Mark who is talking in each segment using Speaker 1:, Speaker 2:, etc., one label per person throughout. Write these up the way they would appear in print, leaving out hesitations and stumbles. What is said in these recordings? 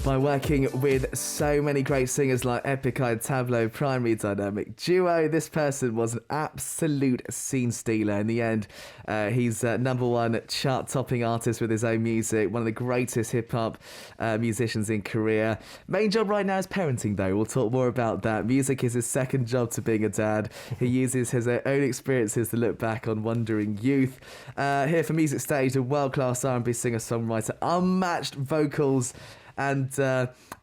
Speaker 1: by working with so many great singers like Epic Eye, Tableau, Primary Dynamic Duo. This person was an absolute scene stealer. In the end, he's number one chart-topping artist with his own music, one of the greatest hip-hop musicians in Korea. Main job right now is parenting, though. We'll talk more about that. Music is his second job to being a dad. He uses his own experiences to look back on wandering youth. Here for Music Stage, a world-class R&B singer-songwriter, unmatched vocals, and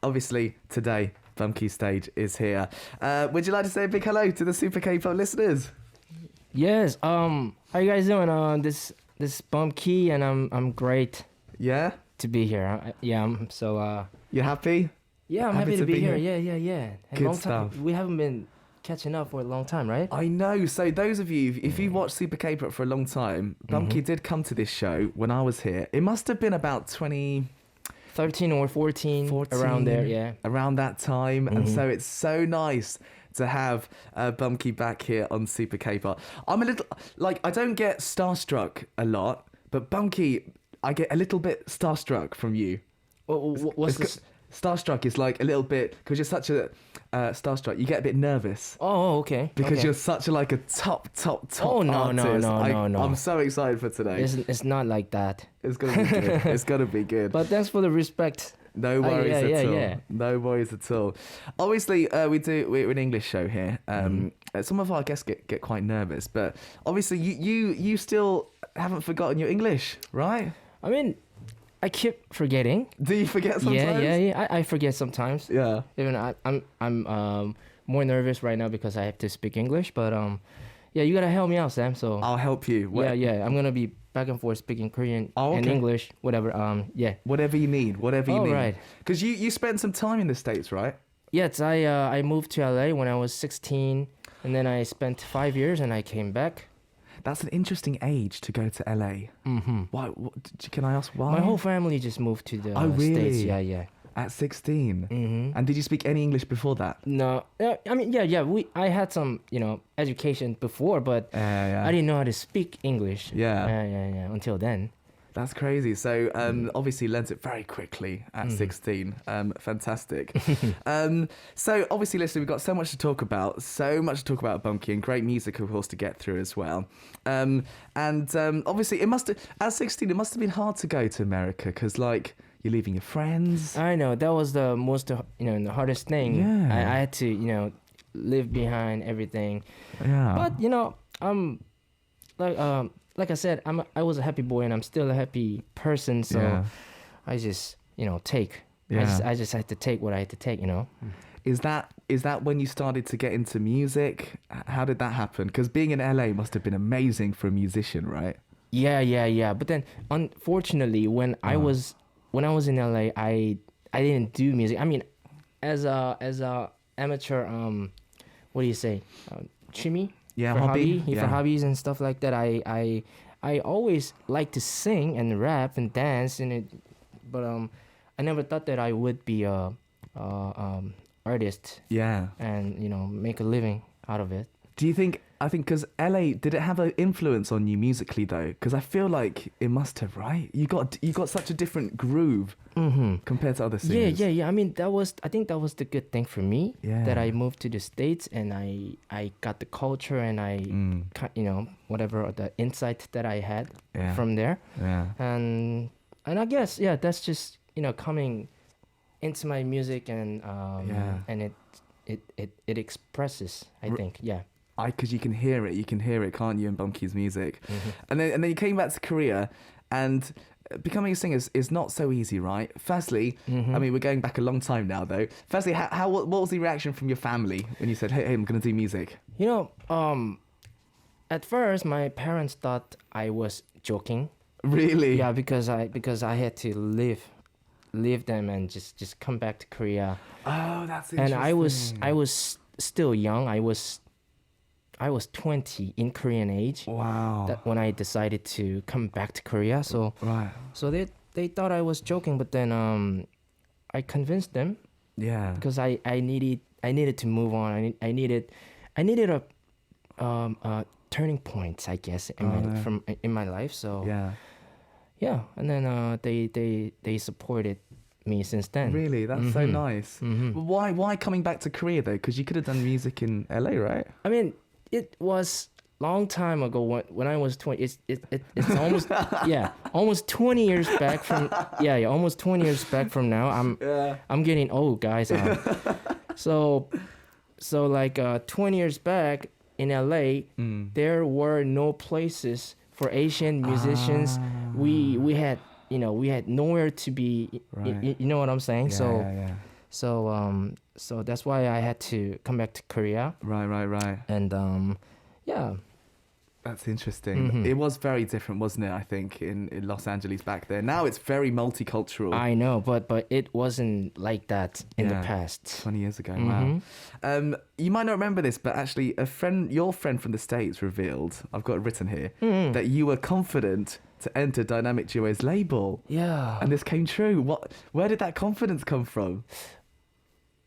Speaker 1: obviously today BUMKEY Stage is here. Would you like to say a big hello to the Super K-pop listeners?
Speaker 2: Yes. How you guys doing? This is BUMKEY, and I'm great.
Speaker 1: Yeah.
Speaker 2: To be here. I'm so.
Speaker 1: You happy?
Speaker 2: Yeah, I'm happy to be here. Yeah.
Speaker 1: Good stuff.
Speaker 2: We haven't been catching up for a long time, right?
Speaker 1: I know. So those of you, if you've watched Super K-pop for a long time, BUMKEY did come to this show when I was here. It must have been about
Speaker 2: 13 or 14, around there, yeah.
Speaker 1: Around that time. And so it's so nice to have BUMKEY back here on Super K-pop. I'm a little, I don't get starstruck a lot, but BUMKEY, I get a little bit starstruck from you.
Speaker 2: What's this?
Speaker 1: Starstruck is like a little bit, because you're such a starstruck, you get a bit nervous.
Speaker 2: Oh, okay.
Speaker 1: Because you're such a top
Speaker 2: Oh, no,
Speaker 1: artist.
Speaker 2: no.
Speaker 1: I'm so excited for today.
Speaker 2: It's not like that.
Speaker 1: It's gonna be good. It's gonna be good.
Speaker 2: But thanks for the respect.
Speaker 1: No worries at all.
Speaker 2: Yeah.
Speaker 1: No worries at all. Obviously, we're an English show here. Some of our guests get quite nervous, but obviously you still haven't forgotten your English, right?
Speaker 2: I mean, I keep forgetting.
Speaker 1: Do you forget sometimes?
Speaker 2: Yeah. I forget sometimes.
Speaker 1: Yeah.
Speaker 2: Even I'm more nervous right now because I have to speak English. But yeah, you gotta help me out, Sam. So
Speaker 1: I'll help you.
Speaker 2: Yeah. I'm gonna be back and forth speaking Korean and English, whatever. Yeah.
Speaker 1: Whatever you need. Whatever you need.
Speaker 2: Right.
Speaker 1: Because you spent some time in the States, right?
Speaker 2: Yes, I moved to LA when I was 16, and then I spent 5 years, and I came back.
Speaker 1: That's an interesting age to go to LA. Why? Can I ask why?
Speaker 2: My whole family just moved to the States. Yeah.
Speaker 1: At 16. And did you speak any English before that?
Speaker 2: No. I mean, yeah. I had some, education before, but I didn't know how to speak English.
Speaker 1: Yeah.
Speaker 2: Until then.
Speaker 1: That's crazy. So obviously learnt it very quickly at 16. Fantastic. So obviously, listen, we've got so much to talk about BUMKEY, and great music, of course, to get through as well. And obviously, at 16, it must have been hard to go to America because, you're leaving your friends.
Speaker 2: I know, that was the most, the hardest thing.
Speaker 1: Yeah.
Speaker 2: I had to, leave behind everything.
Speaker 1: Yeah.
Speaker 2: But, I'm like I said, I was a happy boy, and I'm still a happy person. So I just, take.
Speaker 1: Yeah.
Speaker 2: I just had to take what I had to take,
Speaker 1: Is that when you started to get into music? How did that happen? Because being in LA must have been amazing for a musician, right?
Speaker 2: Yeah. But then, unfortunately, when I was in LA, I didn't do music. I mean, as a amateur, what do you say, 취미?
Speaker 1: Yeah,
Speaker 2: for
Speaker 1: hobby.
Speaker 2: For hobbies and stuff like that. I always like to sing and rap and dance in it, but I never thought that I would be a artist.
Speaker 1: Yeah.
Speaker 2: And make a living out of it.
Speaker 1: Do you think? I think because LA, did it have an influence on you musically though? Because I feel like it must have, right? You got such a different groove compared to other singers.
Speaker 2: Yeah. I mean, I think that was the good thing for me.
Speaker 1: Yeah.
Speaker 2: That I moved to the States, and I got the culture, and I whatever the insight that I had from there.
Speaker 1: Yeah.
Speaker 2: And I guess that's just coming into my music, and and it expresses, I think.
Speaker 1: Because you can hear it, can't you, in BUMKEY's music? And then you came back to Korea, and becoming a singer is not so easy, right? Firstly, I mean, we're going back a long time now, though. Firstly, what was the reaction from your family when you said, "Hey, I'm going to do music"?
Speaker 2: At first, my parents thought I was joking.
Speaker 1: Really?
Speaker 2: Yeah, because I had to leave them and just come back to Korea.
Speaker 1: Oh, that's interesting.
Speaker 2: And I was still young. I was 20 in Korean age.
Speaker 1: Wow.
Speaker 2: That when I decided to come back to Korea. So they thought I was joking, but then I convinced them.
Speaker 1: Yeah.
Speaker 2: Because I needed to move on. I needed a turning point, I guess, in my life. So yeah, and then they supported me since then.
Speaker 1: Really, that's so nice. Why coming back to Korea though? Because you could have done music in LA, right?
Speaker 2: I mean, it was long time ago when I was 20. It's almost almost 20 years back from almost 20 years back from now. I'm getting old, guys. So like 20 years back in LA, there were no places for Asian musicians. We had nowhere to be.
Speaker 1: Right.
Speaker 2: You know what I'm saying?
Speaker 1: Yeah.
Speaker 2: So that's why I had to come back to Korea.
Speaker 1: Right.
Speaker 2: And yeah.
Speaker 1: That's interesting. It was very different, wasn't it? I think in Los Angeles back there. Now it's very multicultural.
Speaker 2: I know, but it wasn't like that in the past.
Speaker 1: 20 years ago. Wow. You might not remember this, but actually your friend from the States revealed, I've got it written here, that you were confident to enter Dynamic Duo's label.
Speaker 2: Yeah.
Speaker 1: And this came true. Where did that confidence come from?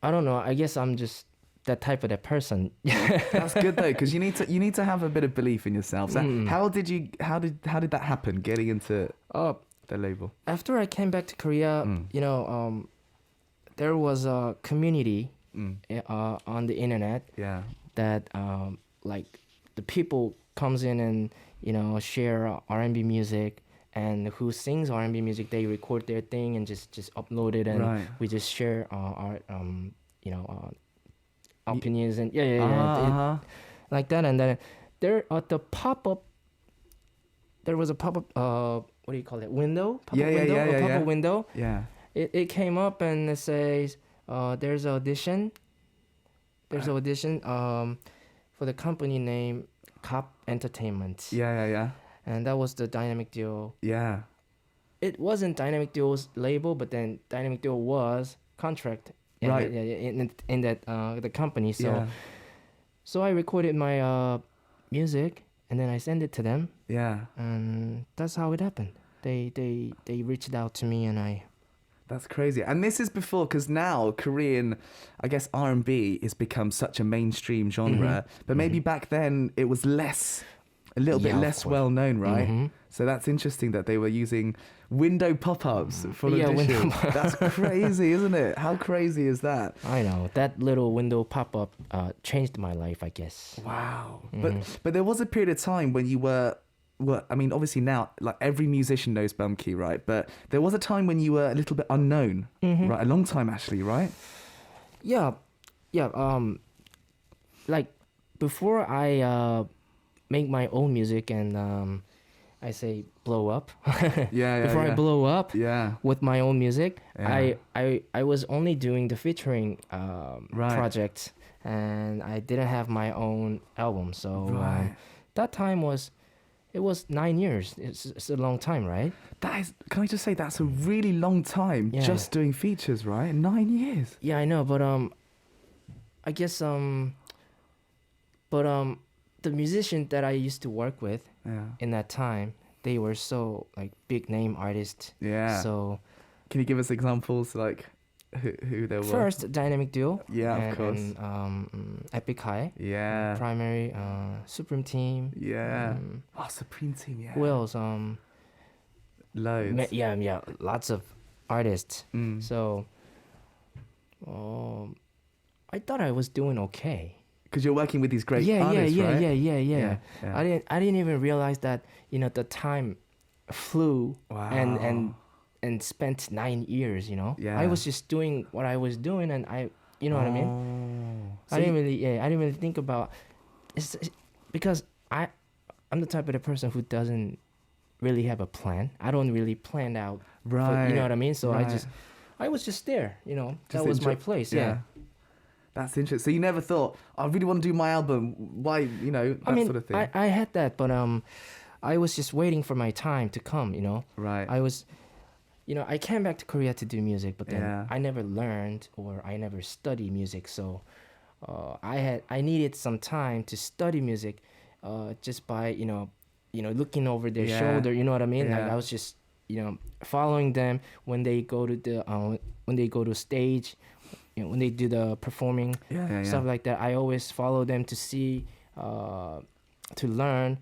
Speaker 2: I don't know. I guess I'm just that type of that person.
Speaker 1: That's good though, because you need to have a bit of belief in yourself. So how did that happen, getting into the label?
Speaker 2: After I came back to Korea, there was a community on the internet that like the people comes in and share R&B music, and who sings R&B music, they record their thing and just upload it, and we just share our opinions and like that. And then there at the pop-up, there was a pop-up what do you call it, window? Pop-up window.
Speaker 1: Yeah.
Speaker 2: It came up and it says there's audition for the company name Cop Entertainment.
Speaker 1: Yeah.
Speaker 2: And that was the Dynamic Duo.
Speaker 1: Yeah.
Speaker 2: It wasn't Dynamic Duo's label, but then Dynamic Duo was contract in that the company. So I recorded my music and then I sent it to them.
Speaker 1: Yeah.
Speaker 2: And that's how it happened. They reached out to me and I.
Speaker 1: That's crazy. And this is before, because now Korean, I guess R&B has become such a mainstream genre. But maybe back then it was a little bit less well known, right? So that's interesting that they were using window pop-ups for audition. That's crazy, isn't it? How crazy is that?
Speaker 2: I know. That little window pop-up changed my life, I guess.
Speaker 1: Wow. But there was a period of time when you were, I mean, obviously now, like every musician knows BUMKEY, right? But there was a time when you were a little bit unknown, right? A long time, actually, right?
Speaker 2: Yeah. Like before I make my own music and I say blow up. Before I blow up with my own music, I was only doing the featuring projects, and I didn't have my own album. So that time was 9 years. It's a long time, right?
Speaker 1: That is, can I just say that's a really long time just doing features, right? 9 years.
Speaker 2: Yeah, I know, but I guess the musician that I used to work with in that time, they were so like big name artists.
Speaker 1: Yeah.
Speaker 2: So
Speaker 1: can you give us examples like who there were?
Speaker 2: First, Dynamic Duo.
Speaker 1: Yeah, of course.
Speaker 2: And Epic
Speaker 1: Yeah.
Speaker 2: Primary, Supreme Team.
Speaker 1: Yeah. Supreme Team. Yeah.
Speaker 2: Who else?
Speaker 1: Loads.
Speaker 2: Yeah. Lots of artists. So, I thought I was doing okay.
Speaker 1: Because you're working with these great artists, right?
Speaker 2: Yeah. I didn't even realize that the time flew and spent 9 years.
Speaker 1: Yeah.
Speaker 2: I was just doing what I was doing, and what I mean. So I didn't really think about it's because I'm the type of the person who doesn't really have a plan. I don't really plan out.
Speaker 1: Right.
Speaker 2: You know what I mean? So I was just there. That was my place. Yeah.
Speaker 1: That's interesting. So you never thought, I really want to do my album. Why, sort of thing.
Speaker 2: I had that, but I was just waiting for my time to come,
Speaker 1: Right.
Speaker 2: I was, I came back to Korea to do music, but then I never learned or I never studied music. So I needed some time to study music just by, looking over their shoulder, you know what I mean? Like I was just, following them when they go to stage. When they do the performing stuff like that, I always follow them to see, to learn,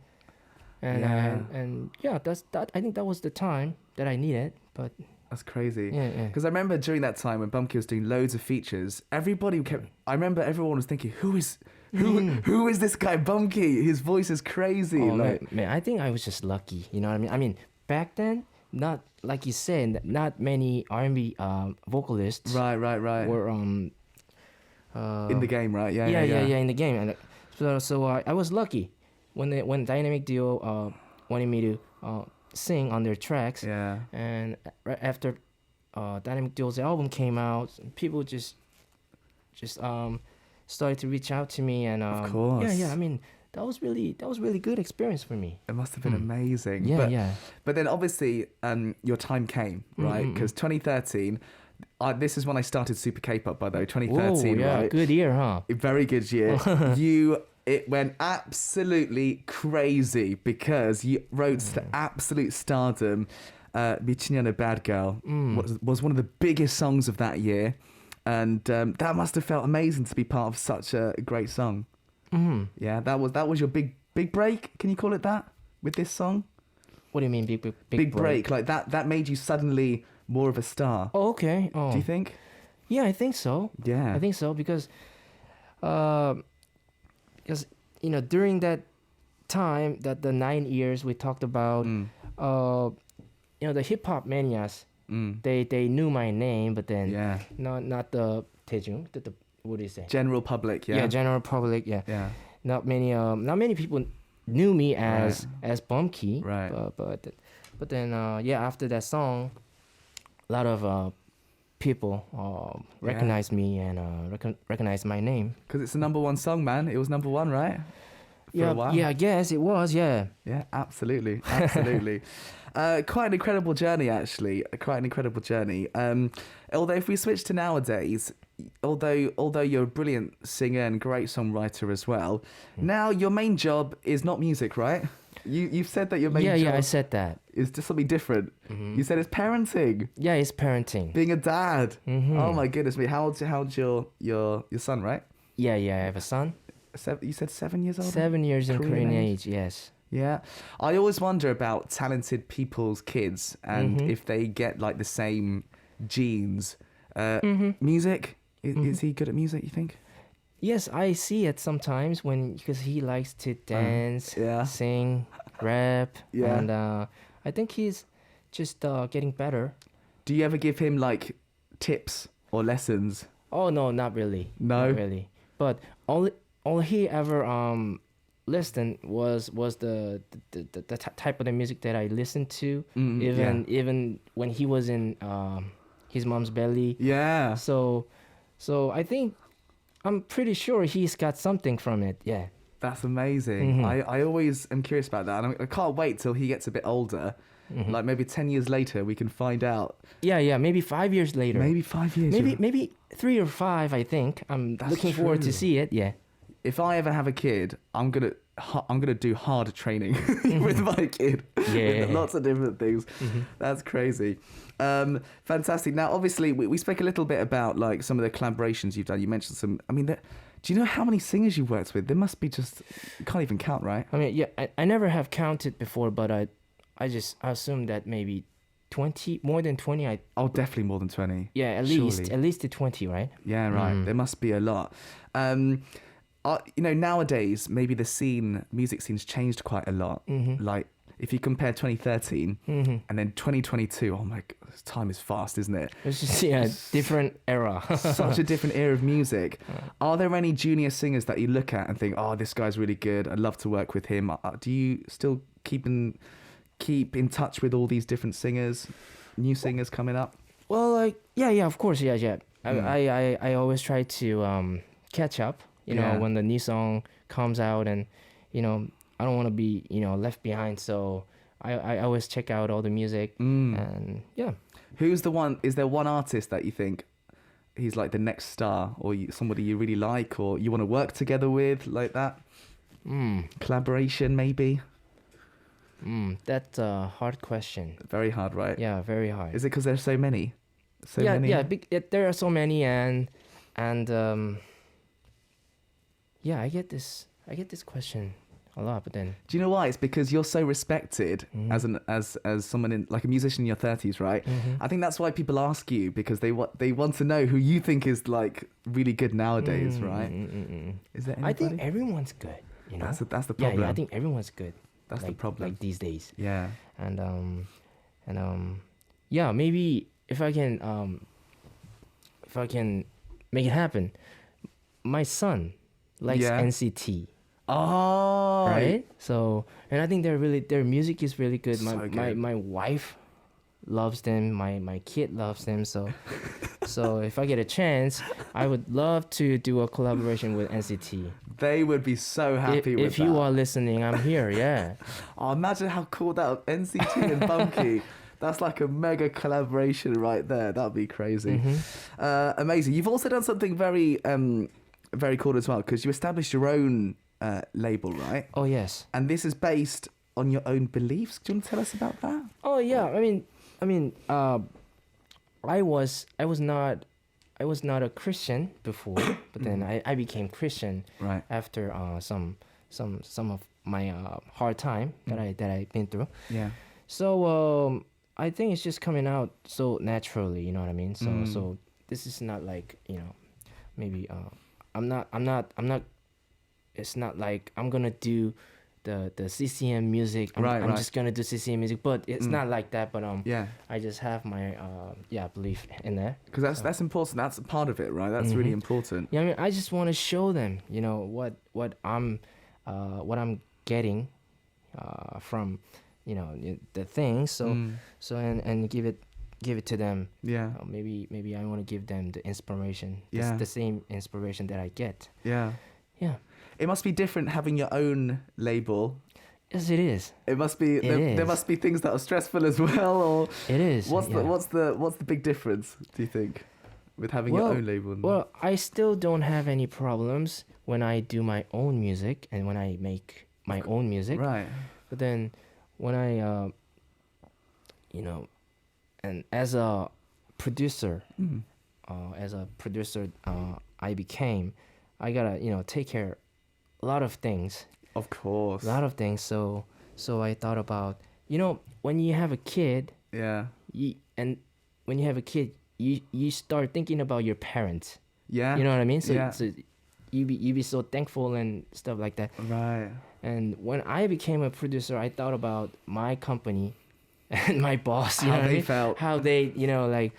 Speaker 2: and that's that. I think that was the time that I needed. But
Speaker 1: That's crazy.
Speaker 2: Yeah, yeah.
Speaker 1: Because I remember during that time when BUMKEY was doing loads of features, everybody kept. I remember everyone was thinking, who is this guy BUMKEY? His voice is crazy.
Speaker 2: Oh,
Speaker 1: like,
Speaker 2: man, I think I was just lucky. You know what I mean? I mean, back then, not like you said, not many R&B vocalists
Speaker 1: right.
Speaker 2: were
Speaker 1: In the game, right? Yeah,
Speaker 2: in the game. And so I was lucky when Dynamic Duo wanted me to sing on their tracks.
Speaker 1: Yeah.
Speaker 2: And right after Dynamic Duo's album came out, people just started to reach out to me, and
Speaker 1: Of course.
Speaker 2: yeah. I mean, that was really good experience for me.
Speaker 1: It must have been amazing.
Speaker 2: Yeah,
Speaker 1: But then obviously, your time came, right? Because 2013, this is when I started Super K-pop, by the way. 2013,
Speaker 2: Whoa, yeah,
Speaker 1: right?
Speaker 2: good year, huh?
Speaker 1: A very good year. It went absolutely crazy because you rose to absolute stardom. 미친년의 Bad Girl was one of the biggest songs of that year. And that must have felt amazing to be part of such a great song. Yeah, that was your big break. Can you call it that with this song?
Speaker 2: What do you mean big
Speaker 1: break? Like that made you suddenly more of a star.
Speaker 2: Oh, okay. Oh.
Speaker 1: Do you think?
Speaker 2: Yeah, I think so.
Speaker 1: Yeah,
Speaker 2: I think so because during that time, that the 9 years we talked about, the hip hop manias, they knew my name, but then not the 대중, the what do you say?
Speaker 1: General public, yeah.
Speaker 2: Yeah, general public, yeah.
Speaker 1: Yeah.
Speaker 2: Not many people knew me as BUMKEY.
Speaker 1: Right.
Speaker 2: But then after that song, a lot of people recognized me and recognized my name.
Speaker 1: Because it's the number one song, man. It was number one, right? For a while.
Speaker 2: Yeah, I guess it was, yeah.
Speaker 1: Yeah, absolutely. Quite an incredible journey, actually. Quite an incredible journey. Although if we switch to nowadays, although you're a brilliant singer and great songwriter as well, now your main job is not music, right? You've said that your main job
Speaker 2: Yeah, I said that.
Speaker 1: is just something different. You said it's parenting.
Speaker 2: Yeah, it's parenting.
Speaker 1: Being a dad. Oh my goodness me. How old's your son, right?
Speaker 2: Yeah, I have a son.
Speaker 1: You said 7 years old?
Speaker 2: 7 years in
Speaker 1: Korean
Speaker 2: Korean age, yes.
Speaker 1: Yeah. I always wonder about talented people's kids and if they get like the same genes. Music? Is he good at music, you think?
Speaker 2: Yes, I see it sometimes because he likes to dance, sing, rap, and I think he's just getting better.
Speaker 1: Do you ever give him like tips or lessons?
Speaker 2: Oh no, not really.
Speaker 1: No?
Speaker 2: Not really. But all he ever listened was the type of the music that I listened to, even when he was in his mom's belly.
Speaker 1: Yeah.
Speaker 2: So I think I'm pretty sure he's got something from it. Yeah.
Speaker 1: That's amazing. I always am curious about that, and I can't wait till he gets a bit older. Like maybe 10 years later, we can find out.
Speaker 2: Yeah. Maybe 5 years later.
Speaker 1: Maybe 5 years.
Speaker 2: Maybe 3 or 5. I think I'm looking forward to see it. Yeah.
Speaker 1: If I ever have a kid, I'm gonna do hard training with my kid.
Speaker 2: Yeah.
Speaker 1: With lots of different things. That's crazy. Fantastic. Now, obviously, we spoke a little bit about like some of the collaborations you've done. You mentioned some. I mean, do you know how many singers you've worked with? There must be just you can't even count, right?
Speaker 2: I mean, yeah, I never have counted before, but I assume that maybe 20, more than 20.
Speaker 1: Definitely more than 20.
Speaker 2: Yeah, at least the 20, right?
Speaker 1: Yeah, right. There must be a lot. Nowadays, maybe the music scene's changed quite a lot. Like, if you compare 2013 and then 2022, oh my God, time is fast, isn't it?
Speaker 2: It's just, different era.
Speaker 1: Such a different era of music. Are there any junior singers that you look at and think, oh, this guy's really good, I'd love to work with him? Do you still keep in touch with all these different singers, new singers coming up?
Speaker 2: Well, like, yeah, of course, yeah. I always try to catch up. You know, when the new song comes out, and I don't want to be left behind, so I always check out all the music. And yeah.
Speaker 1: Is there one artist that you think he's like the next star, or somebody you really like, or you want to work together with, like that? Collaboration maybe?
Speaker 2: That's a hard question.
Speaker 1: Very hard, right?
Speaker 2: Yeah, very hard.
Speaker 1: Is it because there's so many?
Speaker 2: There are so many, and yeah, I get this question a lot. But then,
Speaker 1: Do you know why? It's because you're so respected as someone in like a musician in your 30s, right? I think that's why people ask you, because they want to know who you think is like really good nowadays, right? Is there anybody?
Speaker 2: I think everyone's good. You know,
Speaker 1: That's the problem.
Speaker 2: Yeah, I think everyone's good.
Speaker 1: That's the
Speaker 2: like,
Speaker 1: problem.
Speaker 2: Like these days.
Speaker 1: Yeah.
Speaker 2: And yeah, maybe if I can make it happen, my son likes NCT.
Speaker 1: Oh,
Speaker 2: Right. So, and I think their music is really good.
Speaker 1: So good.
Speaker 2: My wife loves them. My kid loves them. So, so if I get a chance, I would love to do a collaboration with NCT.
Speaker 1: They would be so happy with
Speaker 2: if
Speaker 1: that.
Speaker 2: you are listening, I'm here. Yeah.
Speaker 1: Oh, imagine how cool that NCT and BUMKEY. That's like a mega collaboration right there. That'd be crazy. Amazing. You've also done something very very cool as well, because you established your own label, right?
Speaker 2: Oh yes.
Speaker 1: And this is based on your own beliefs. Do you want to tell us about that?
Speaker 2: Oh yeah. I mean, I was not a Christian before, but then I became Christian
Speaker 1: Right.
Speaker 2: after some of my hard time that I've been through.
Speaker 1: Yeah.
Speaker 2: So I think it's just coming out so naturally, you know what I mean? So this is not like, you know, maybe I'm not it's not like I'm gonna do the CCM music. I'm just gonna do CCM music, but it's not like that. But
Speaker 1: Yeah.
Speaker 2: I just have my belief in that.
Speaker 1: Because that's important. That's a part of it, right? That's really important.
Speaker 2: Yeah, I mean, I just want to show them, you know, what I'm getting from, you know, the things. So and give it to them.
Speaker 1: Yeah.
Speaker 2: Maybe I want to give them the inspiration.
Speaker 1: Yeah.
Speaker 2: The same inspiration that I get.
Speaker 1: Yeah.
Speaker 2: Yeah.
Speaker 1: It must be different having your own label.
Speaker 2: Yes, it is.
Speaker 1: It must be. There must be things that are stressful as well. Or
Speaker 2: It is.
Speaker 1: what's
Speaker 2: yeah.
Speaker 1: the big difference? Do you think with having your own label?
Speaker 2: Well, I still don't have any problems when I do my own music and when I make my own music.
Speaker 1: Right.
Speaker 2: But then when I, you know, and as a producer, I became. I gotta, you know, take care a lot of things.
Speaker 1: Of course.
Speaker 2: A lot of things. So I thought about, you know, when you have a kid,
Speaker 1: Yeah.
Speaker 2: you start thinking about your parents.
Speaker 1: Yeah.
Speaker 2: You know what I mean? So,
Speaker 1: Yeah.
Speaker 2: so you be so thankful and stuff like that.
Speaker 1: Right.
Speaker 2: And when I became a producer, I thought about my company and my boss. You
Speaker 1: How
Speaker 2: know what
Speaker 1: they
Speaker 2: I mean?
Speaker 1: felt.
Speaker 2: How they, you know, like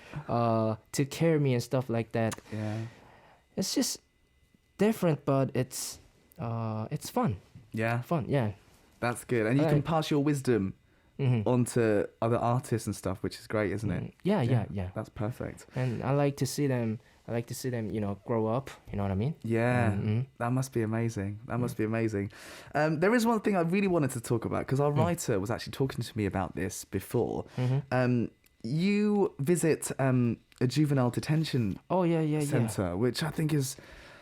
Speaker 2: took care of me and stuff like that.
Speaker 1: Yeah.
Speaker 2: It's just different, but it's fun.
Speaker 1: Yeah.
Speaker 2: Fun, yeah.
Speaker 1: That's good, and you can pass your wisdom
Speaker 2: Mm-hmm.
Speaker 1: onto other artists and stuff, which is great, isn't it?
Speaker 2: Yeah.
Speaker 1: That's perfect.
Speaker 2: And I like to see them, you know, grow up. You know what I mean?
Speaker 1: Yeah,
Speaker 2: Mhm.
Speaker 1: that must be amazing. That must be amazing. There is one thing I really wanted to talk about, because our writer was actually talking to me about this before. You visit a juvenile detention
Speaker 2: Oh yeah.
Speaker 1: center, which I think is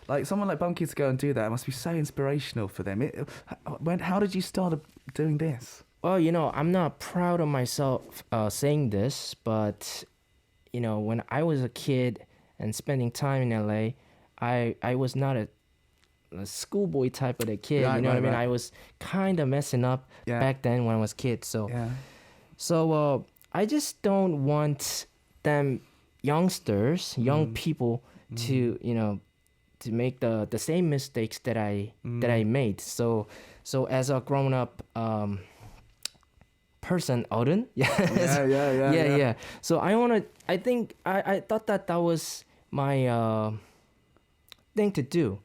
Speaker 1: like someone like BUMKEY to go and do that. It must be so inspirational for them. How did you start doing this?
Speaker 2: Well, you know, I'm not proud of myself saying this, but you know, when I was a kid and spending time in LA, I was not a schoolboy type of a kid.
Speaker 1: Right,
Speaker 2: you know what I mean?
Speaker 1: right.
Speaker 2: I was kind of messing up back then when I was a kid. So
Speaker 1: Yeah.
Speaker 2: So I just don't want them youngsters, young people to, you know, to make the same mistakes that I made. So as a grown up person, 어른? Yeah. So I think I thought that was my thing to do.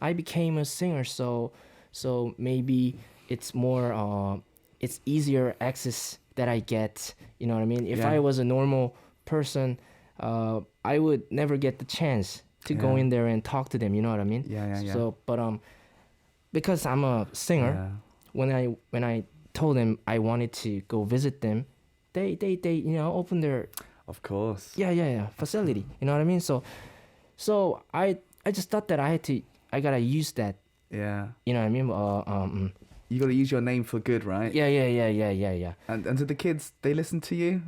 Speaker 2: I became a singer, so maybe it's more it's easier access that I get. You know what I mean? If I was a normal person, I would never get the chance to go in there and talk to them. You know what I mean?
Speaker 1: Yeah.
Speaker 2: So, but because I'm a singer, when I told them I wanted to go visit them, they you know opened their
Speaker 1: Of course.
Speaker 2: facility. You know what I mean? So I just thought that I gotta use that.
Speaker 1: Yeah.
Speaker 2: You know what I mean?
Speaker 1: You got to use your name for good, right?
Speaker 2: Yeah.
Speaker 1: And to the kids, they listen to you?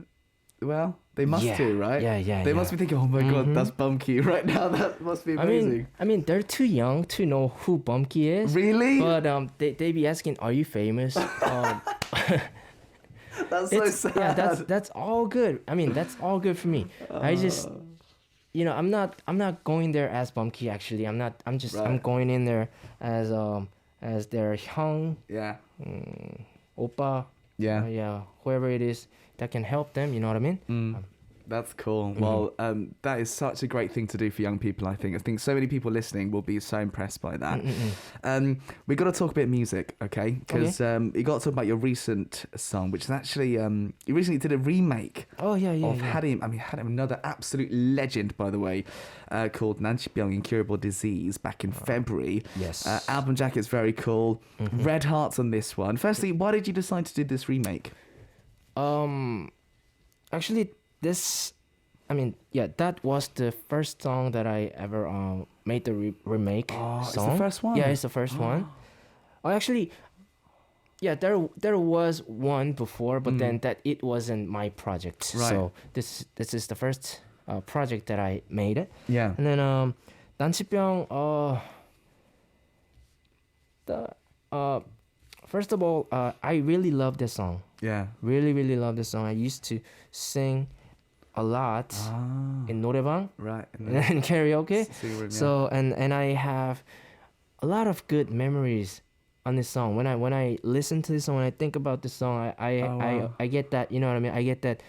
Speaker 1: Well, they must do, right? They must be thinking, oh my god, that's BUMKEY right now. That must be amazing.
Speaker 2: I mean, they're too young to know who BUMKEY is.
Speaker 1: Really?
Speaker 2: But they be asking, "Are you famous?"
Speaker 1: That's so sad.
Speaker 2: Yeah, that's all good. I mean, that's all good for me. I just, I'm not going there as BUMKEY. Actually, I'm not. I'm just. I'm going in there as their hyung, oppa, whoever it is that can help them. You know what I mean?
Speaker 1: That's cool. Well, that is such a great thing to do for young people, I think. I think so many people listening will be so impressed by that. We got to talk a bit of music, okay? Because you got to talk about your recent song, which is actually, you recently did a remake of Harim. I mean, Harim, another absolute legend, by the way, called 난치병, Incurable Disease, back in February.
Speaker 2: Yes.
Speaker 1: Album jacket's very cool. Red hearts on this one. Firstly, why did you decide to do this remake?
Speaker 2: Actually, that was the first song that I ever made the remake song.
Speaker 1: It's the first one?
Speaker 2: Yeah, it's the first one. Oh, actually, there was one before, but then that it wasn't my project.
Speaker 1: Right.
Speaker 2: So this is the first project that I made.
Speaker 1: Yeah.
Speaker 2: And then 난치병, first of all, I really love this song.
Speaker 1: Yeah.
Speaker 2: Really, really love this song. I used to sing a lot in 노래방,
Speaker 1: Right.
Speaker 2: and karaoke. So and I have a lot of good memories on this song. When I listen to this song, when I think about this song, I get that, you know what I mean? I get that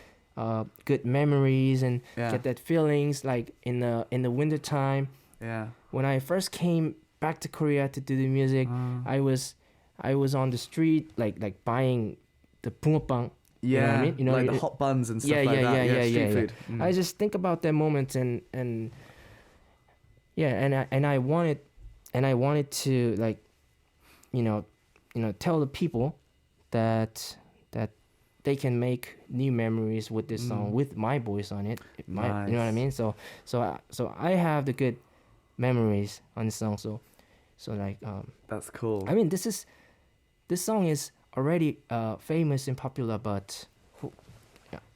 Speaker 2: good memories and get that feelings like in the winter time.
Speaker 1: Yeah.
Speaker 2: When I first came back to Korea to do the music, I was on the street like buying the 붕어빵.
Speaker 1: Yeah,
Speaker 2: you know what I mean? You know,
Speaker 1: like the hot buns and stuff like that. Yeah, street food.
Speaker 2: I just think about that moment and I wanted to like, tell the people that they can make new memories with this song with my voice on it.
Speaker 1: Nice.
Speaker 2: You know what I mean? So I have the good memories on the song. So like
Speaker 1: that's cool.
Speaker 2: I mean, this song is already famous and popular, but
Speaker 1: cool.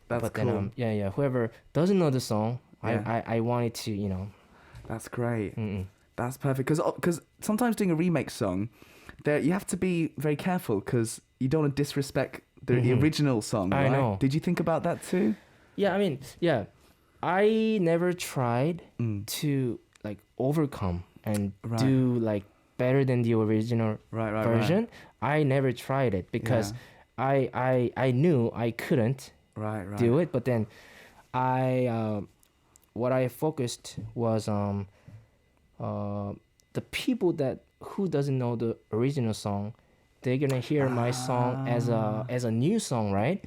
Speaker 2: Whoever doesn't know the song, I wanted to,
Speaker 1: That's great. That's perfect. Because sometimes doing a remake song, you have to be very careful because you don't want to disrespect the original song. Right?
Speaker 2: I know.
Speaker 1: Did you think about that too?
Speaker 2: Yeah, I mean, I never tried to like overcome and do like better than the original version. I never tried it because I knew I couldn't do it. But then what I focused was the people who doesn't know the original song, they're gonna hear my song as a new song, right?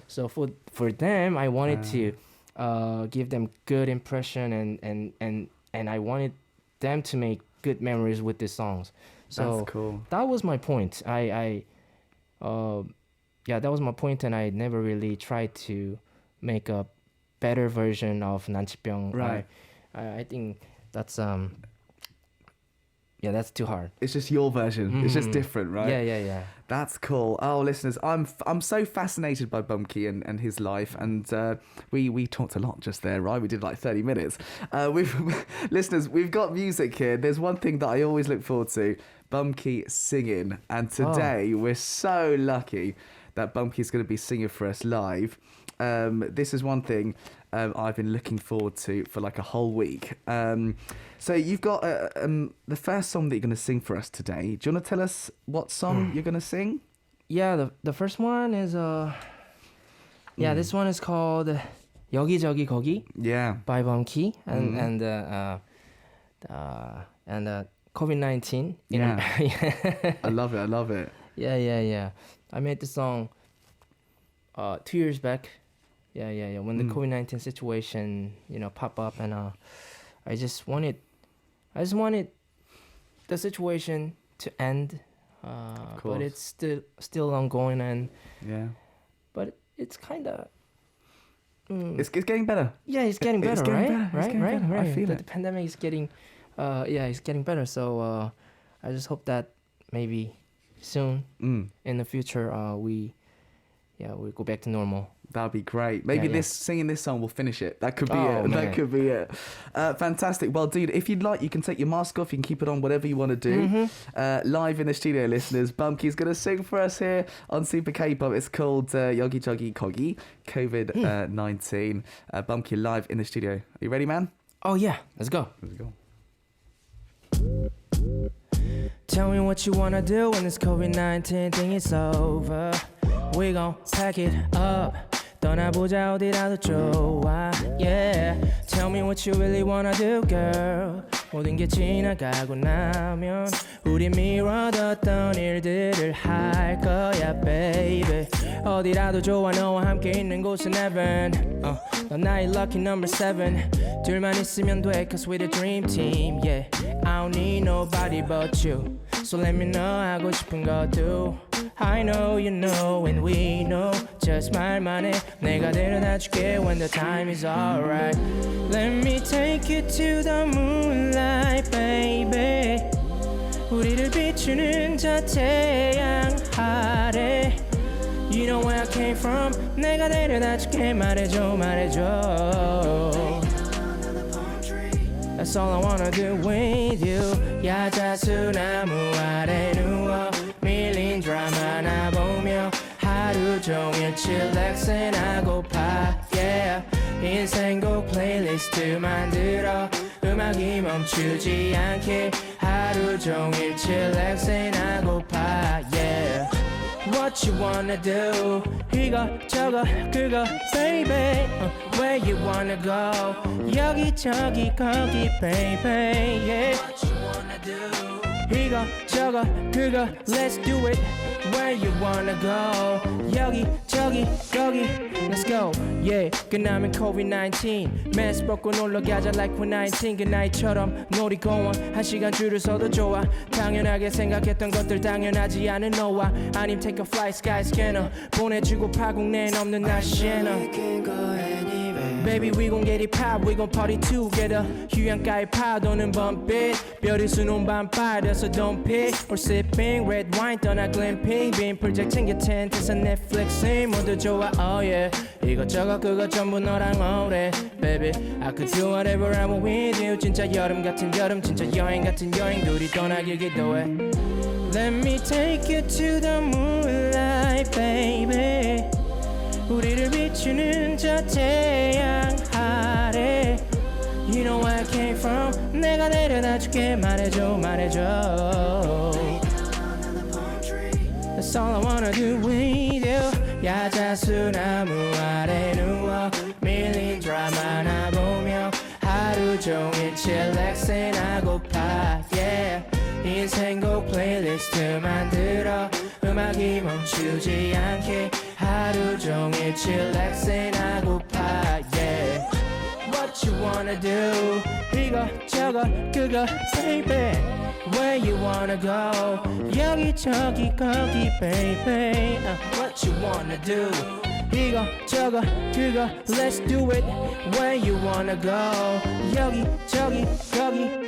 Speaker 2: So for them, I wanted to give them good impression and I wanted them to make good memories with the songs. So
Speaker 1: that's cool.
Speaker 2: That was my point. That was my point, and I never really tried to make a better version of 난치병.
Speaker 1: Right.
Speaker 2: I think that's that's too hard.
Speaker 1: It's just your version. It's just different, right?
Speaker 2: Yeah.
Speaker 1: That's cool. Oh, listeners, I'm so fascinated by BUMKEY and his life, and we talked a lot just there, right? We did like 30 minutes. Listeners, we've got music here. There's one thing that I always look forward to: BUMKEY singing. And today we're so lucky that BUMKEY's going to be singing for us live. This is one thing I've been looking forward to for like a whole week. So you've got the first song that you're going to sing for us today. Do you want to tell us what song you're going to sing?
Speaker 2: Yeah, the first one is this one is called 여기저기 거기.
Speaker 1: Yeah.
Speaker 2: By BUMKEY and COVID-19.
Speaker 1: Yeah. I love it.
Speaker 2: Yeah. I made the song 2 years back. Yeah. When the COVID-19 situation, pop up, and I just wanted the situation to end. But it's still ongoing, and but it's kind of.
Speaker 1: It's getting better.
Speaker 2: Yeah, it's getting better, right?
Speaker 1: I feel it.
Speaker 2: The pandemic is getting, it's getting better. So I just hope that maybe soon in the future we go back to normal.
Speaker 1: That'd be great. Maybe singing this song will finish it. That could be it.
Speaker 2: Man.
Speaker 1: That could be it. Fantastic. Well, dude, if you'd like, you can take your mask off. You can keep it on, whatever you want to do. Live in the studio, listeners, BUMKEY's going to sing for us here on Super K-pop. It's called Yogi Jogi Kogi, COVID-19. BUMKEY live in the studio. Are you ready, man?
Speaker 2: Oh, yeah. Let's go.
Speaker 1: Let's go.
Speaker 2: Tell me what you wanna do when this COVID-19 thing is over. We gon' pack it up. 떠나보자 어디라도 좋아. Yeah. Tell me what you really wanna do, girl. 모든 게 지나가고 나면 우리 미뤄뒀던 일들을 할 거야, baby. 어디라도 좋아 너와 함께 있는 곳은 heaven. 넌 나의 lucky number 7. 둘만 있으면 돼, cause we're the dream team. Yeah. I don't need nobody but you. So let me know 하고 싶은 것도. I know you know and we know. Just 말만 해 내가 데려다줄게 when the time is alright. Let me take you to the moonlight, baby. 우리를 비추는 저 태양 아래. You know where I came from. 내가 데려다줄게 말해줘 말해줘. That's all I wanna do with you. 야자수나무 아래 누워 밀린 드라마나 보며 하루 종일 칠렉스 하고파. Yeah. 인생곡 플레이리스트 만들어 음악이 멈추지 않게 하루 종일 칠렉스 하고파. Yeah. What you wanna do? 이거저거 그거 baby. Where you wanna go? 여기저기 거기 baby. Yeah. What you wanna do? 이거저거 그거 let's do it. Where you wanna go? 여기저기 거기 let's go. Yeah. 끝나면 COVID-19 mask 벗고 놀러 가자 like we're 19. 그 나이처럼 놀이공원 1시간 줄을 서도 좋아. 당연하게 생각했던 것들 당연하지 않은 너와 아님 take a flight sky scanner 보내주고 파국 내 넘는 날씨에는 Baby we gon' get it pop, we gon' party together. 휴양가의 파도는 bump it. 별이 수놓은 반팔 돼서 don't pick. Or sipping red wine 떠나 glamping. 빈 프로젝트 챙겨 텐트에서 넷플릭스 모두 좋아 oh yeah. 이것저것 그것 전부 너랑 오래 Baby I could do whatever I want with you. 진짜 여름 같은 여름 진짜 여행 같은 여행 둘이 떠나길 기도해. Let me take you to the moonlight baby. 우리를 비추는 저 태양 아래. You know where I came from. 내가 데려다줄게 말해줘 말해줘. That's all I wanna do with you. 야자수나무 아래 누워 밀린 드라마나 보며 하루 종일 칠렉스 하고파. Yeah. 인생곡 플레이리스트 만들어 음악이 멈추지 않게 하루 종일 칠렉스 하고파. Yeah. What you wanna do? 이거저거 그거 baby. Where you wanna go? 여기저기 거기 baby. What you wanna do? 이거저거 그거 let's do it. Where you wanna go? 여기저기 거기.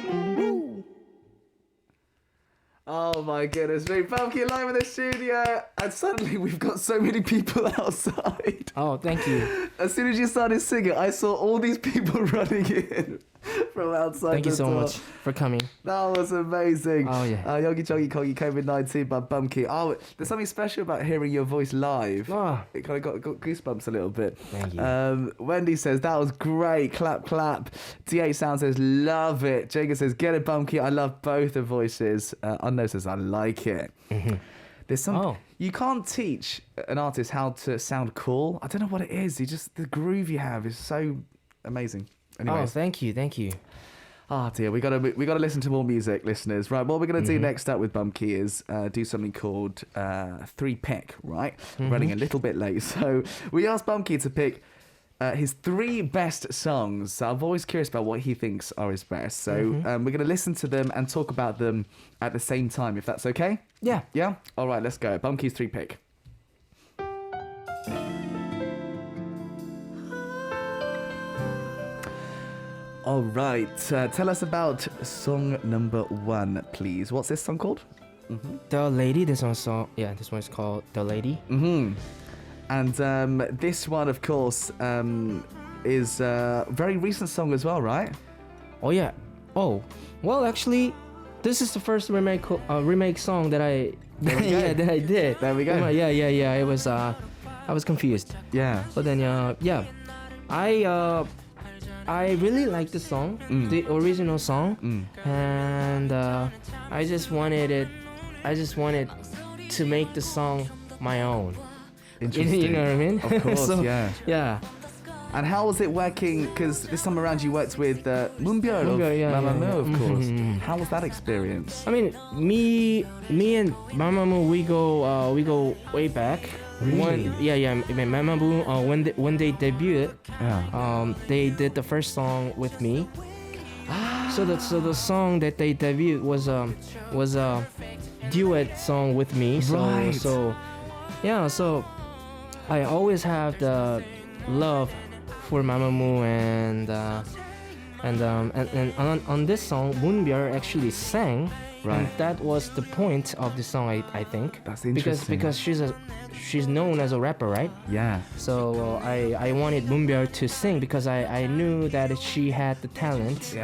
Speaker 1: Oh my goodness me. BUMKEY live in the studio. And suddenly we've got so many people outside.
Speaker 2: Oh, thank you.
Speaker 1: As soon as you started singing, I saw all these people running in from outside.
Speaker 2: Thank you so much for coming.
Speaker 1: That was amazing.
Speaker 2: Oh, yeah.
Speaker 1: Yogi Jogi Kogi COVID-19 by BUMKEY. Oh, there's something special about hearing your voice live.
Speaker 2: Oh.
Speaker 1: It kind of got goosebumps a little bit.
Speaker 2: Thank you.
Speaker 1: Wendy says, that was great. Clap, clap. D8 Sound says, love it. Jacob says, get it, BUMKEY. I love both the voices. Unknown says, I like it.
Speaker 2: Mm-hmm.
Speaker 1: There's some... You can't teach an artist how to sound cool. I don't know what it is. The groove you have is so amazing. Anyways.
Speaker 2: Oh, thank you.
Speaker 1: Oh dear, we gotta listen to more music, listeners. Right, what we're gonna do next up with BUMKEY is do something called 3-pick. Right, running a little bit late, so we asked BUMKEY to pick his 3 best songs. So I'm always curious about what he thinks are his best. So we're gonna listen to them and talk about them at the same time, if that's okay.
Speaker 2: Yeah.
Speaker 1: Yeah. All right, let's go. BUMKEY's 3-pick. All right, tell us about song number 1, please. What's this song called?
Speaker 2: The Lady. This one is called The Lady.
Speaker 1: And this one, of course, is a very recent song as well, right?
Speaker 2: Oh yeah. Oh, well, actually, this is the first remake song that I that I did.
Speaker 1: There we go.
Speaker 2: Yeah. It was I was confused.
Speaker 1: Yeah.
Speaker 2: But then I really like the song, the original song, and I just wanted to make the song my own.
Speaker 1: Interesting.
Speaker 2: You know what I mean?
Speaker 1: Of course,
Speaker 2: So,
Speaker 1: yeah.
Speaker 2: Yeah.
Speaker 1: And how was it working? Because this time around you worked with Moonbyul of Mamamoo, of course. How was that experience?
Speaker 2: I mean, me and Mamamoo, we go way back.
Speaker 1: Really?
Speaker 2: I mean, Mamamoo, when they debuted, they did the first song with me. So the song that they debuted was a duet song with me.
Speaker 1: Right.
Speaker 2: So I always have the love for Mamamoo, and on this song, Moonbyul actually sang.
Speaker 1: Right.
Speaker 2: And that was the point of the song, I think.
Speaker 1: That's interesting.
Speaker 2: Because she's known as a rapper, right?
Speaker 1: Yeah.
Speaker 2: So I wanted Moonbyul to sing because I knew that she had the talent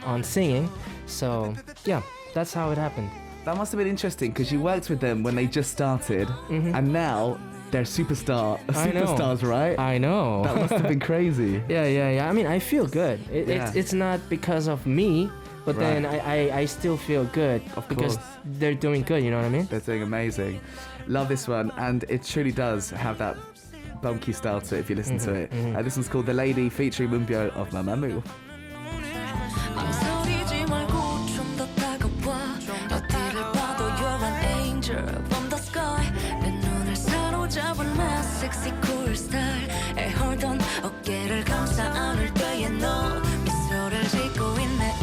Speaker 2: on singing. So yeah, that's how it happened.
Speaker 1: That must have been interesting because you worked with them when they just started, and now they're superstars, right?
Speaker 2: I know.
Speaker 1: That must have been crazy.
Speaker 2: Yeah. I mean, I feel good. It's not because of me, but
Speaker 1: Right.
Speaker 2: then I still feel good because
Speaker 1: course.
Speaker 2: they're doing good. You know what I mean?
Speaker 1: They're doing amazing. Love this one, and it truly does have that BUMKEY style to it if you listen to it. This one's called The Lady featuring Moonbyul of Mamamoo.
Speaker 3: 망설이지 말고 좀 더 다가와 어디를 봐도 you're an angel from the sky 내 눈을 사로잡은 my sexy cool style 애홀던 어깨를 감싸 안을 때에 너 미소를 짓고 있네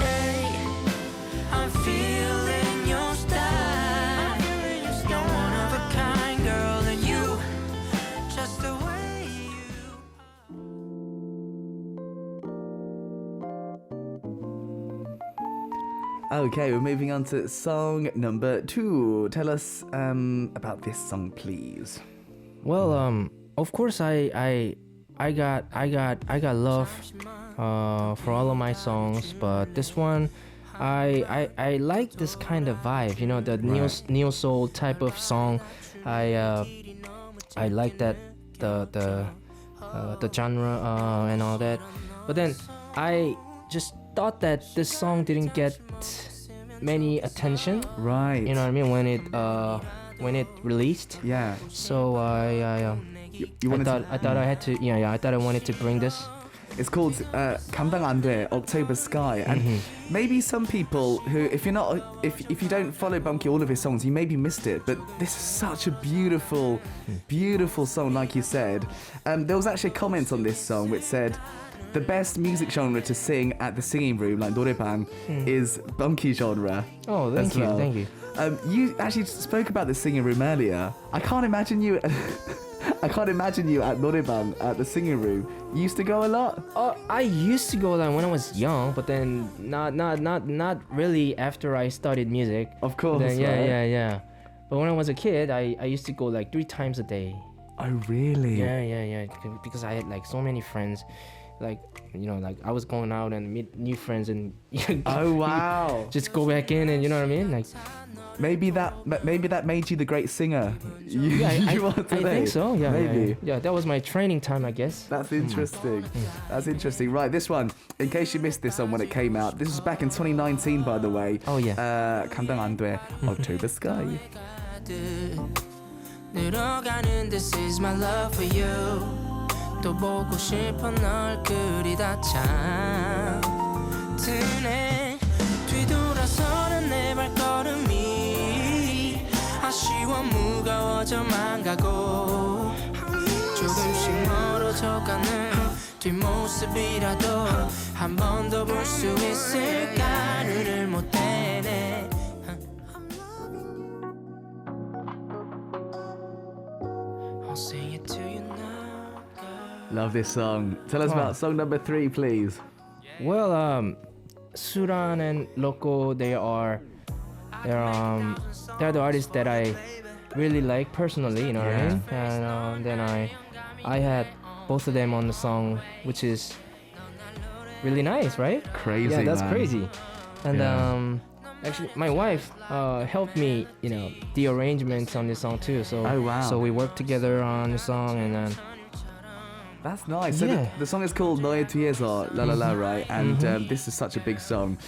Speaker 3: I'm feeling your style You're one of a kind girl and you just the way you
Speaker 1: Okay, we're moving on to song number 2. Tell us about this song, please.
Speaker 2: Well, of course, I got love for all of my songs, but this one, I like this kind of vibe, you know, the neo soul type of song. I like that the genre and all that, but then I just thought that this song didn't get many attention.
Speaker 1: Right.
Speaker 2: You know what I mean when it released.
Speaker 1: Yeah.
Speaker 2: So I thought I wanted to bring this.
Speaker 1: It's called 감당 안 돼, October Sky, and maybe some people who, if you don't follow BUMKEY, all of his songs, you maybe missed it. But this is such a beautiful, beautiful song, like you said. There was actually a comment on this song which said, the best music genre to sing at the singing room, like 노래방, is BUMKEY genre.
Speaker 2: Oh,
Speaker 1: as well.
Speaker 2: thank you.
Speaker 1: You actually spoke about the singing room earlier. I can't imagine you. I can't imagine you at 노래방 at the singing room. You used to go a lot.
Speaker 2: I used to go there when I was young, but then not really after I studied music.
Speaker 1: Of course.
Speaker 2: Then,
Speaker 1: right?
Speaker 2: yeah. But when I was a kid, I used to go like 3 times a day.
Speaker 1: Oh really?
Speaker 2: Yeah. Because I had like so many friends. Like, you know, like I was going out and meet new friends and
Speaker 1: Oh wow.
Speaker 2: just go back in, and you know what I mean? Like
Speaker 1: Maybe that made you the great singer you are
Speaker 2: I
Speaker 1: today.
Speaker 2: think so. Yeah,
Speaker 1: maybe.
Speaker 2: Yeah, that was my training time, I guess.
Speaker 1: That's interesting. That's interesting. Right, this one, in case you missed this one when it came out, this was back in 2019, by the way.
Speaker 2: Oh yeah.
Speaker 1: 감당 안 돼, October Sky.
Speaker 3: 늘어가는 this is my love for you 또 보고 싶어 널 그리다 잠드네 뒤돌아서는 내 발걸음이 아쉬워 무거워져만 가고 조금씩 멀어져가는 뒷모습이라도 한 번 더 볼 수 있을까 눈을 못 떼네 I'll sing it to you now
Speaker 1: Love this song. Tell us about song number 3, please.
Speaker 2: Well, Suran and Loco, they're the artists that I really like personally, you know what I mean? And then I had both of them on the song, which is really nice, right?
Speaker 1: Crazy,
Speaker 2: Yeah, that's
Speaker 1: man.
Speaker 2: crazy. And
Speaker 1: Yeah.
Speaker 2: actually, my wife helped me, the arrangements on this song too. So
Speaker 1: Oh, wow.
Speaker 2: So we worked together on the song, and then
Speaker 1: That's nice. So
Speaker 2: Yeah.
Speaker 1: the song is called 너의 뒤에서 La La La, right? And this is such a big song.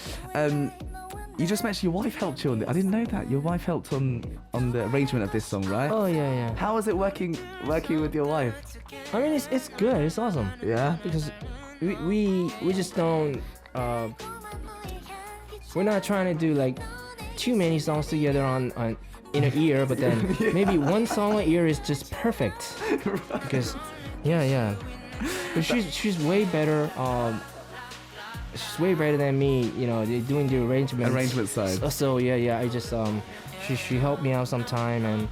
Speaker 1: You just mentioned your wife helped you on it. I didn't know that. Your wife helped on the arrangement of this song, right?
Speaker 2: oh yeah.
Speaker 1: How was it working with your wife?
Speaker 2: I mean, it's good. It's awesome
Speaker 1: Yeah.
Speaker 2: because we just don't. We're not trying to do like too many songs together on in a year, but then maybe one song a year is just perfect. Because yeah. But she's way better. She's way better than me. Doing the arrangement
Speaker 1: side.
Speaker 2: So yeah. I just she helped me out sometime, and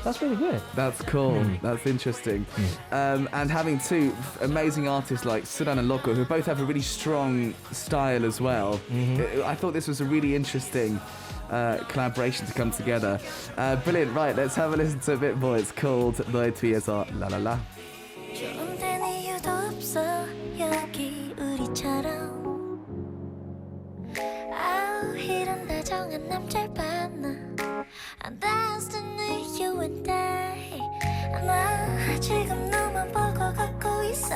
Speaker 2: that's really good.
Speaker 1: That's cool. That's interesting. And having two amazing artists like Sudan and Loco, who both have a really strong style as well. I thought this was a really interesting collaboration to come together. Brilliant. Right, let's have a listen to a bit more. It's called 너의 뒤에서 La La La.
Speaker 3: 좋은 이유도 없어 여기 우리처럼 아우 이런 다정한 남자를 봤나 And that's the new you and I 나 지금 너만 보고 걷고 있어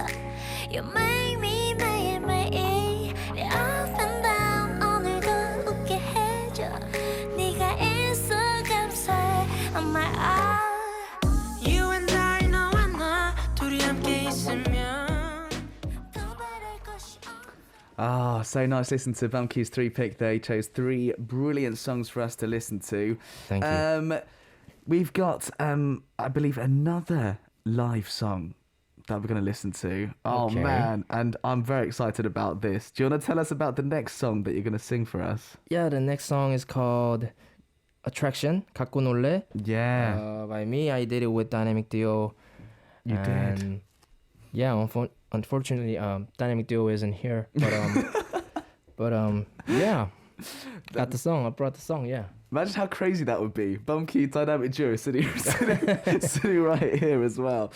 Speaker 3: You make me 매일매일 up and down 오늘도 웃게 해줘 네가 있어 감사해 On my all You and I 너와 나 둘이 함께 있으면
Speaker 1: Ah, so nice. Listen to BUMKEY's 3-pick there. He chose 3 brilliant songs for us to listen to.
Speaker 2: Thank you.
Speaker 1: We've got, I believe, another live song that we're going to listen to. Oh,
Speaker 2: Okay.
Speaker 1: man. And I'm very excited about this. Do you want to tell us about the next song that you're going to sing for us?
Speaker 2: Yeah, the next song is called Attraction. 갖고 놀래.
Speaker 1: Yeah.
Speaker 2: By me, I did it with Dynamic Duo.
Speaker 1: You did.
Speaker 2: And yeah, unfortunately, Dynamic Duo isn't here. But yeah, got the song. I brought the song. Yeah.
Speaker 1: Imagine how crazy that would be. BUMKEY, Dynamic Duo sitting right here as well.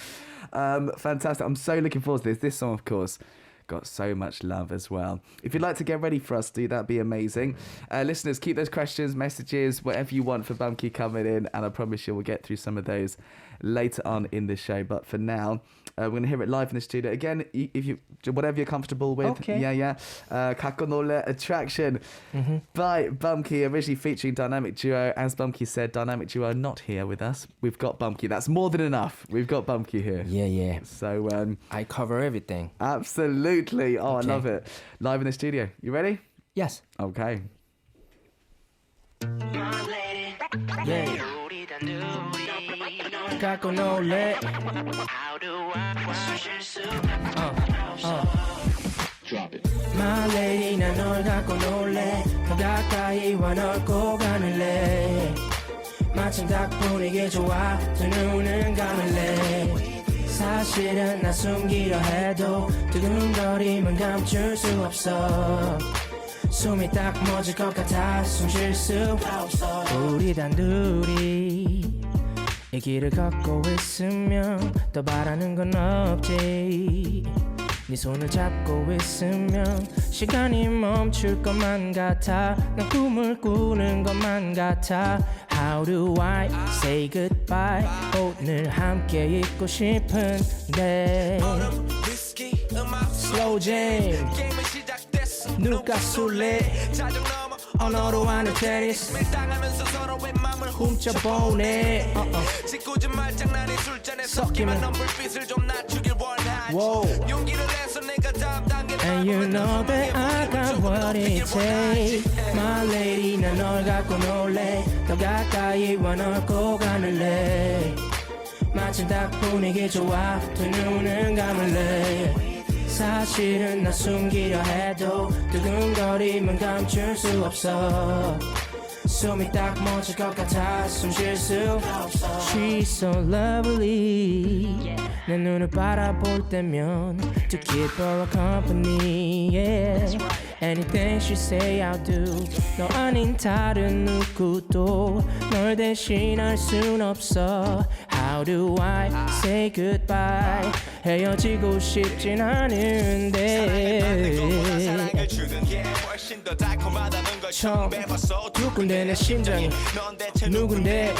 Speaker 1: Fantastic. I'm so looking forward to this. This song, of course, got so much love as well. If you'd like to get ready for us to do, that'd be amazing. Listeners, keep those questions, messages, whatever you want for BUMKEY coming in, and I promise you we'll get through some of those later on in the show. But for now, we're going to hear it live in the studio. Again, if you whatever you're comfortable with.
Speaker 2: Okay.
Speaker 1: Yeah. 갖고 놀래 Attraction by BUMKEY, originally featuring Dynamic Duo. As BUMKEY said, Dynamic Duo are not here with us. We've got BUMKEY. That's more than enough. We've got BUMKEY here.
Speaker 2: Yeah.
Speaker 1: So,
Speaker 2: I cover everything.
Speaker 1: absolutely. Oh, I
Speaker 2: Okay.
Speaker 1: love it. Live in the studio. You ready?
Speaker 2: Yes.
Speaker 1: Okay.
Speaker 2: Yeah. 갖고 놀래. My lady, 난 널 갖고 놀래. 더 가까이 와 널 꼭 안을래. 마침 딱 보이게 좋아. 두 눈은 감을래. 사실은 나 숨기려 해도 두근거림은 감출 수 없어. 숨이 딱 멎을 것 같아 숨 쉴 수 없어. 우리 단둘이 이 길을 걷고 있으면 더 바라는 건 없지. 네 손을 잡고 있으면 시간이 멈출 것만 같아. 난 꿈을 꾸는 것만 같아. How do I say goodbye? 오늘 함께 있고 싶은데. Slow jam 누가 술래 언어로 하는 테니스 훔쳐보네 섞이면 Whoa. And you know that I got what it takes My lady 난 널 갖고 놀래 더 가까이 와 널 꼭 안을래 마침 딱 분위기 좋아 두 눈은 감을래 사실은 나 숨기려 해도 두근거림은 감출 수 없어 숨이 딱 멎을 것 같아 숨 쉴 수 없어 She's so lovely 내 눈을 바라볼 때면 To keep her company yeah. Anything she say I'll do. 너 아닌 다른 누구도 널 대신할 순 없어. How do I say goodbye? 헤어지고 싶진 않은데. 처음 두근대 내 심장이 누군데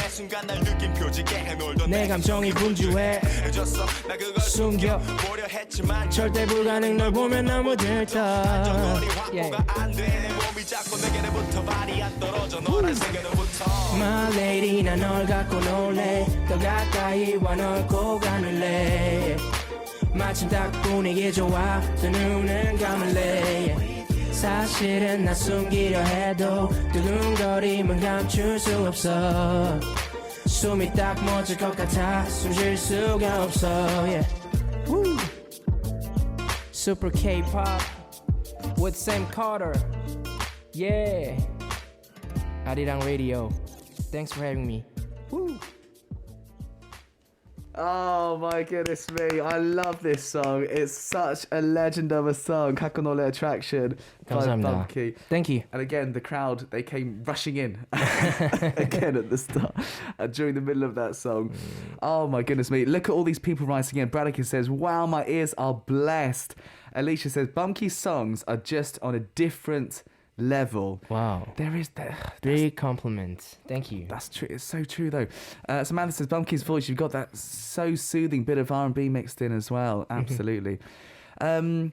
Speaker 2: 내 감정이 분주해 숨겨 절대 불가능 널 보면 너무 들떠 My lady 난 널 갖고 놀래 더 가까이 와 널 꼭 안을래 마침 딱 분위기 좋아 두 눈은 감을래 사실은 나 숨기려 해도 두근거림은 감출 수 없어 숨이 딱 멎을 것 같아 숨 쉴 수가 없어 yeah. Woo. Super K-pop with Sam Carter yeah Arirang Radio thanks for having me Woo.
Speaker 1: Oh my goodness me, I love this song. It's such a legend of a song. Kakonole Attraction by
Speaker 2: 감사합니다.
Speaker 1: BUMKEY.
Speaker 2: Thank you.
Speaker 1: And again, the crowd, they came rushing in again at the start, during the middle of that song. Oh my goodness me, look at all these people writing in. Braddock says, wow, my ears are blessed. Alicia says, BUMKEY's songs are just on a different level.
Speaker 2: Wow.
Speaker 1: There is that.
Speaker 2: Big compliments. Thank you.
Speaker 1: That's true. It's so true though. Samantha says, BUMKEY's voice, you've got that so soothing bit of R&B mixed in as well. Absolutely. You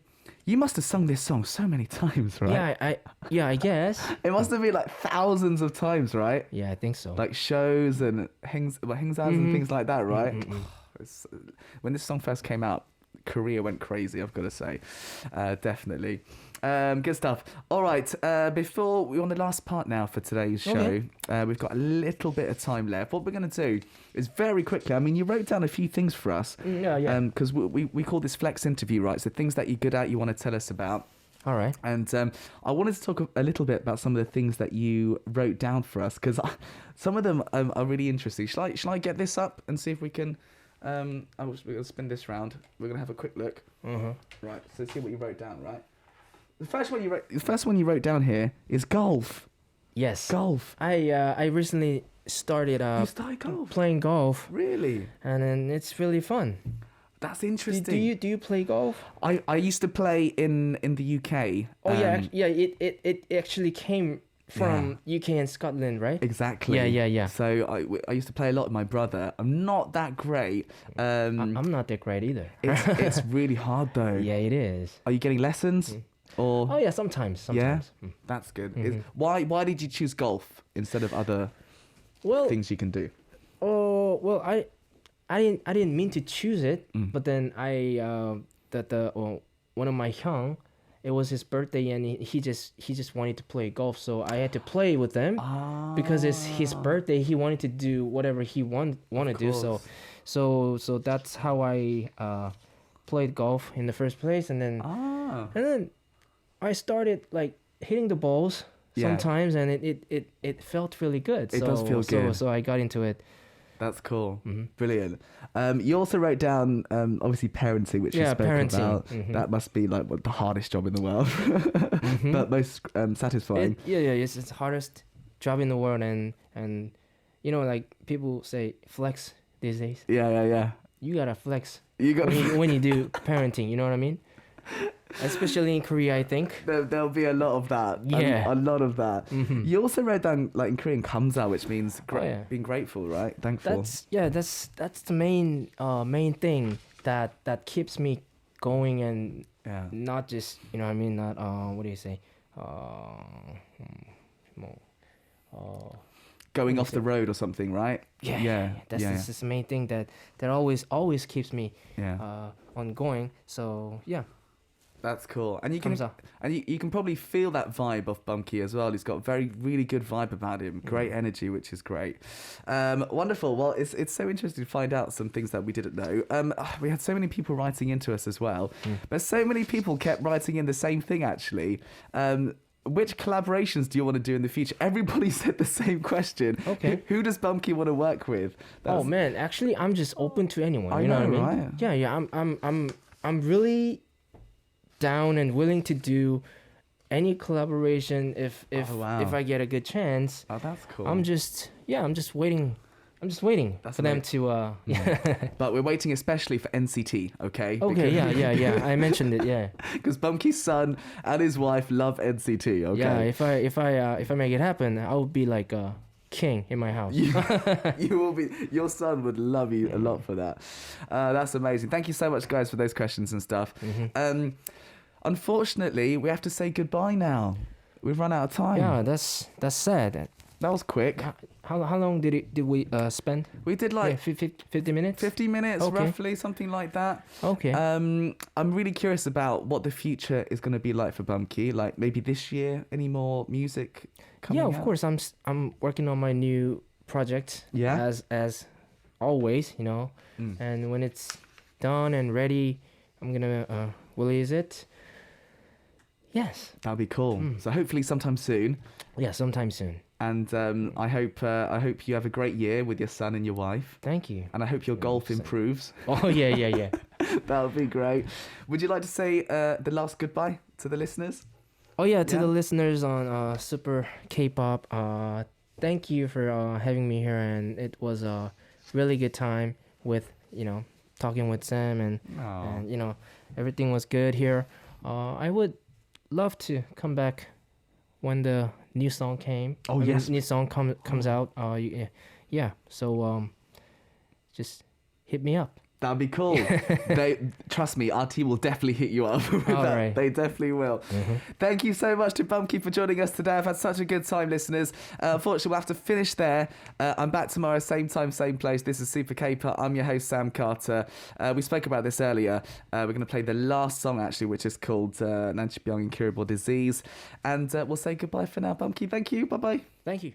Speaker 1: must have sung this song so many times, right?
Speaker 2: Yeah, I guess.
Speaker 1: It must have been like thousands of times, right?
Speaker 2: Yeah, I think so.
Speaker 1: Like shows and hangouts and things like that, right? When this song first came out, Korea went crazy, I've got to say. Definitely. Good stuff. All right, before we're on the last part now for today's show, we've got a little bit of time left. What we're going to do is very quickly, I mean, you wrote down a few things for us.
Speaker 2: Yeah.
Speaker 1: Because we call this flex interview, right? So things that you're good at, you want to tell us about.
Speaker 2: All right.
Speaker 1: And I wanted to talk a little bit about some of the things that you wrote down for us, because some of them are really interesting. Shall I get this up and see if we can... we're going to spin this round. We're going to have a quick look. Right, so see what you wrote down, right? The first one you wrote down here is golf.
Speaker 2: Yes.
Speaker 1: Golf.
Speaker 2: I recently started
Speaker 1: You started golf?
Speaker 2: playing golf.
Speaker 1: Really?
Speaker 2: And then it's really fun.
Speaker 1: That's interesting.
Speaker 2: Do you play golf?
Speaker 1: I used to play in the UK.
Speaker 2: Oh it actually came from UK and Scotland, right?
Speaker 1: Exactly.
Speaker 2: Yeah.
Speaker 1: So I used to play a lot with my brother. I'm not that great.
Speaker 2: I'm not that great either.
Speaker 1: It's really hard though.
Speaker 2: Yeah, it is.
Speaker 1: Are you getting lessons? Or
Speaker 2: Oh yeah, sometimes.
Speaker 1: yeah, that's good. Why did you choose golf instead of other things you can do?
Speaker 2: Oh well, I didn't mean to choose it, but then one of my hyung, it was his birthday and he just wanted to play golf, so I had to play with them because it's his birthday. He wanted to do whatever he want to do, so that's how I played golf in the first place, and then I started like hitting the balls sometimes, and it felt really good.
Speaker 1: It does feel good.
Speaker 2: So I got into it.
Speaker 1: That's cool. Brilliant. You also wrote down obviously parenting, which you spoke about. That must be like the hardest job in the world, but most satisfying.
Speaker 2: It's the hardest job in the world, and you know, like people say flex these days.
Speaker 1: Yeah.
Speaker 2: You gotta flex.
Speaker 1: When
Speaker 2: you do parenting, you know what I mean? Especially in Korea, I think.
Speaker 1: There'll be a lot of that.
Speaker 2: Yeah.
Speaker 1: A lot of that. You also wrote down, like in Korean, 감사, which means being grateful, right? Thankful.
Speaker 2: That's the main thing that keeps me going, and not just, you know what I mean, not what do you say?
Speaker 1: Going off the road or something, right?
Speaker 2: That's the main thing that always keeps me on going. So yeah.
Speaker 1: That's cool, and you can probably feel that vibe of BUMKEY as well. He's got a really good vibe about him, great energy, which is great. Wonderful. Well, it's so interesting to find out some things that we didn't know. We had so many people writing into us as well, but so many people kept writing in the same thing actually. Which collaborations do you want to do in the future? Everybody said the same question.
Speaker 2: Okay.
Speaker 1: Who does BUMKEY want to work with?
Speaker 2: Oh man, actually, I'm just open to anyone. You know what I mean?
Speaker 1: Right?
Speaker 2: Yeah. I'm really down and willing to do any collaboration if
Speaker 1: wow.
Speaker 2: if I get a good chance.
Speaker 1: Oh, that's cool.
Speaker 2: I'm just waiting. I'm just waiting
Speaker 1: That's
Speaker 2: for them
Speaker 1: amazing.
Speaker 2: to.
Speaker 1: But we're waiting especially for NCT, okay?
Speaker 2: Okay, yeah. I mentioned it. Yeah,
Speaker 1: Because Bumkey's son and his wife love NCT, okay?
Speaker 2: yeah. If I make it happen, I will be like a king in my house.
Speaker 1: You will be. Your son would love you a lot for that. That's amazing. Thank you so much, guys, for those questions and stuff. Unfortunately, we have to say goodbye now. We've run out of time.
Speaker 2: Yeah, that's sad.
Speaker 1: That was quick.
Speaker 2: How long did we spend?
Speaker 1: We did like
Speaker 2: 50 minutes.
Speaker 1: 50 minutes,
Speaker 2: Okay.
Speaker 1: roughly, something like that.
Speaker 2: Okay.
Speaker 1: I'm really curious about what the future is going to be like for Bumkey. Like maybe this year, any more music coming
Speaker 2: Yeah, of
Speaker 1: out?
Speaker 2: course. I'm working on my new project.
Speaker 1: Yeah?
Speaker 2: As always, you know. And when it's done and ready, I'm gonna release it. Yes.
Speaker 1: That'll be cool. So hopefully sometime soon.
Speaker 2: Yeah, sometime soon.
Speaker 1: And I hope you have a great year with your son and your wife.
Speaker 2: Thank you.
Speaker 1: And I hope your golf improves.
Speaker 2: Oh yeah.
Speaker 1: That would be great. Would you like to say the last goodbye to the listeners?
Speaker 2: Oh yeah, to
Speaker 1: Yeah.
Speaker 2: the listeners on Super K-pop. Thank you for having me here, and it was a really good time with talking with Sam and everything was good here. I would love to come back when the new song came.
Speaker 1: Oh, yes.
Speaker 2: New song comes out. Yeah. So just hit me up.
Speaker 1: That'd be cool. Trust me, our team will definitely hit you up with
Speaker 2: All
Speaker 1: that.
Speaker 2: right.
Speaker 1: They definitely will. Thank you so much to Bumkey for joining us today. I've had such a good time, listeners. Unfortunately, we'll have to finish there. I'm back tomorrow, same time, same place. This is Super K-pop. I'm your host, Sam Carter. We spoke about this earlier. We're going to play the last song, actually, which is called Nanchibyong Incurable Disease. And we'll say goodbye for now, Bumkey. Thank you. Bye-bye.
Speaker 2: Thank you.